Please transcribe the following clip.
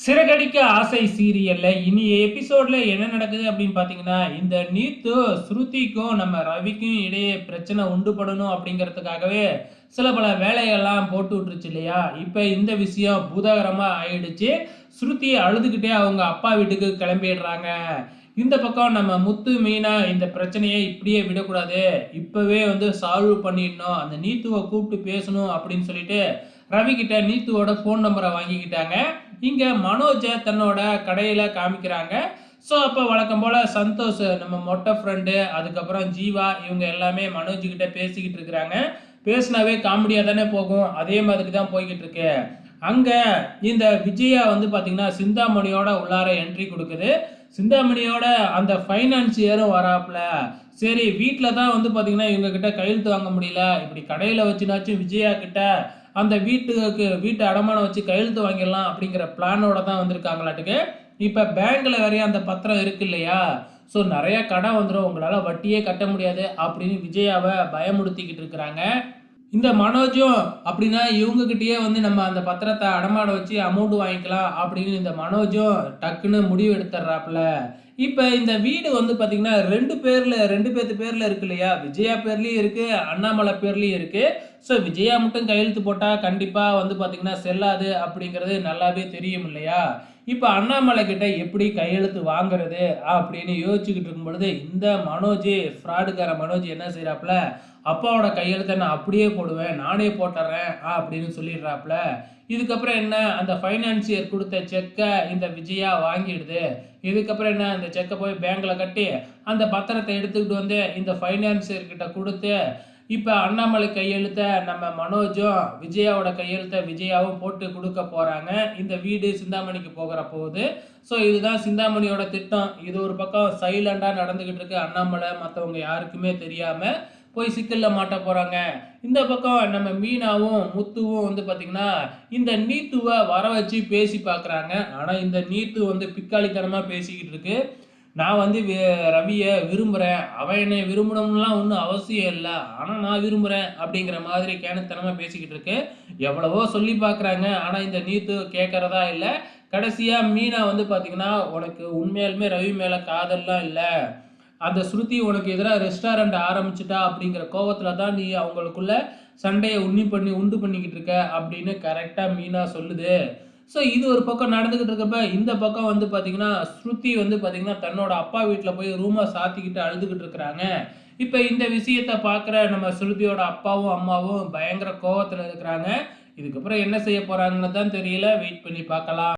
சிறகடிக்க ஆசை சீரியல்ல இனி எபிசோட்ல என்ன நடக்குது அப்படின்னு பார்த்தீங்கன்னா, இந்த நீத்து ஸ்ருதிக்கும் நம்ம ரவிக்கும் இடையே பிரச்சனை உண்டு பண்ணணும் அப்படிங்கிறதுக்காகவே சில பல வேலைகள்லாம் போட்டு விட்டுருச்சு இல்லையா? இப்ப இந்த விஷயம் பூதாகரமா ஆயிடுச்சு. ஸ்ருதி அழுதுகிட்டே அவங்க அப்பா வீட்டுக்கு கிளம்பிடுறாங்க. இந்த பக்கம் நம்ம முத்து, மீனா இந்த பிரச்சனையை இப்படியே விடக்கூடாது. இப்பவே சால்வ் பண்ணிடணும். அந்த நீத்துவ கூப்பிட்டு பேசணும் அப்படின்னு சொல்லிட்டு ரவி கிட்ட நீத்துவோட ஃபோன் நம்பரை வாங்கிக்கிட்டாங்க. இங்க மனோஜ தன்னோட கடையில காமிக்கிறாங்க. ஸோ அப்போ வழக்கம் போல சந்தோஷ் நம்ம மொட்டை ஃப்ரெண்டு, அதுக்கப்புறம் ஜீவா இவங்க எல்லாமே மனோஜ் கிட்ட பேசிக்கிட்டு இருக்கிறாங்க. பேசினாவே காமெடியாக தானே போகும். அதே மாதிரி தான் போய்கிட்டு இருக்கு. அங்க இந்த விஜயா பார்த்தீங்கன்னா சிந்தாமணியோட உள்ளார என்ட்ரி கொடுக்குது. சிந்தாமணியோட அந்த ஃபைனான்சியரும் வராப்புல. சரி வீட்டில் தான் பார்த்தீங்கன்னா இவங்க கிட்ட கையெழுத்து வாங்க முடியல. இப்படி கடையில் வச்சுனாச்சும் விஜயா கிட்ட அந்த வீட்டு அடமானம் வச்சு கையெழுத்து வாங்கிடலாம் அப்படிங்கிற பிளானோட தான் வந்திருக்காங்களாட்டுக்கு. இப்போ பேங்க்ல வேறைய அந்த பத்திரம் இருக்கு இல்லையா? ஸோ நிறைய கடன் வந்துடும், உங்களால் வட்டியே கட்ட முடியாது அப்படின்னு விஜயாவை பயமுறுத்திக்கிட்டு இருக்கிறாங்க. இந்த மனோஜும் அப்படின்னா இவங்ககிட்டயே நம்ம அந்த பத்திரத்தை அடமானம் வச்சு அமௌண்ட் வாங்கிக்கலாம் அப்படின்னு இந்த மனோஜும் டக்குன்னு முடிவு எடுத்துடுறாப்புல. இப்போ இந்த வீடு பார்த்தீங்கன்னா ரெண்டு பேர்த்து பேரில் இருக்கு இல்லையா? விஜயா பேர்லேயும் இருக்குது, அண்ணாமலை பேர்லேயும் இருக்குது. ஸோ விஜயா மட்டும் கையெழுத்து போட்டால் கண்டிப்பாக பார்த்தீங்கன்னா செல்லாது அப்படிங்கிறது நல்லாவே தெரியும் இல்லையா? இப்போ அண்ணாமலை கிட்ட எப்படி கையெழுத்து வாங்குறது அப்படின்னு யோசிச்சுக்கிட்டு இருக்கும் பொழுது இந்த ஃப்ராடுக்கார மனோஜ் என்ன செய்கிறாப்புல, அப்பாவோட கையெழுத்தை நான் அப்படியே போடுவேன், நானே போட்டுறேன் அப்படின்னு சொல்லிடுறாப்புல. இதுக்கப்புறம் என்ன, அந்த ஃபைனான்சியர் கொடுத்த செக்கை இந்த விஜயா வாங்கிடுது. இதுக்கப்புறம் என்ன, அந்த செக்கை போய் பேங்க்கில் கட்டி அந்த பத்திரத்தை எடுத்துக்கிட்டு இந்த ஃபைனான்சியர் கிட்ட கொடுத்து இப்போ அண்ணாமலை கையெழுத்தை நம்ம மனோஜும் விஜயாவோட கையெழுத்தை விஜயாவும் போட்டு கொடுக்க போகிறாங்க. இந்த வீடு சிந்தாமணிக்கு போகிற போகுது. ஸோ இதுதான் சிந்தாமணியோட திட்டம். இது ஒரு பக்கம் சைலண்டாக நடந்துக்கிட்டு இருக்கு. அண்ணாமலை மற்றவங்க யாருக்குமே தெரியாமல் போய் சிக்கலில் மாட்ட போகிறாங்க. இந்த பக்கம் நம்ம மீனாவும் முத்துவும் பார்த்திங்கன்னா இந்த நீத்துவை வர வச்சு பேசி பார்க்குறாங்க. ஆனால் இந்த நீத்து பிக்காளித்தனமாக பேசிக்கிட்டு இருக்கு. நான் ரவியை விரும்புகிறேன், அவன் என்னை விரும்பணும்லாம் ஒன்றும் அவசியம் இல்லை, ஆனால் நான் விரும்புகிறேன் அப்படிங்கிற மாதிரி கேனத்தனமாக பேசிக்கிட்டு இருக்கு. எவ்வளவோ சொல்லி பார்க்குறாங்க, ஆனால் இந்த நீத்து கேட்குறதா இல்லை. கடைசியாக மீனா பார்த்தீங்கன்னா உனக்கு உண்மையாலுமே ரவி மேலே காதல்லாம் இல்லை, அந்த ஸ்ருதி உனக்கு எதிராக ரெஸ்டாரண்ட் ஆரம்பிச்சிட்டா அப்படிங்கிற கோவத்தில் தான் நீ அவங்களுக்குள்ள சண்டையை உண்டு பண்ணிக்கிட்டு இருக்க அப்படின்னு கரெக்டாக மீனா சொல்லுது. ஸோ இது ஒரு பக்கம் நடந்துக்கிட்டு இருக்கப்ப இந்த பக்கம் பார்த்தீங்கன்னா ஸ்ருதி பார்த்தீங்கன்னா தன்னோட அப்பா வீட்டில் போய் ரூமை சாத்திக்கிட்டு அழுதுகிட்டு இருக்கிறாங்க. இப்போ இந்த விஷயத்தை பார்க்குற நம்ம ஸ்ருதியோட அப்பாவும் அம்மாவும் பயங்கர கோவத்தில் இருக்கிறாங்க. இதுக்கப்புறம் என்ன செய்ய போகிறாங்கன்னு தான் தெரியல. வெயிட் பண்ணி பார்க்கலாம்.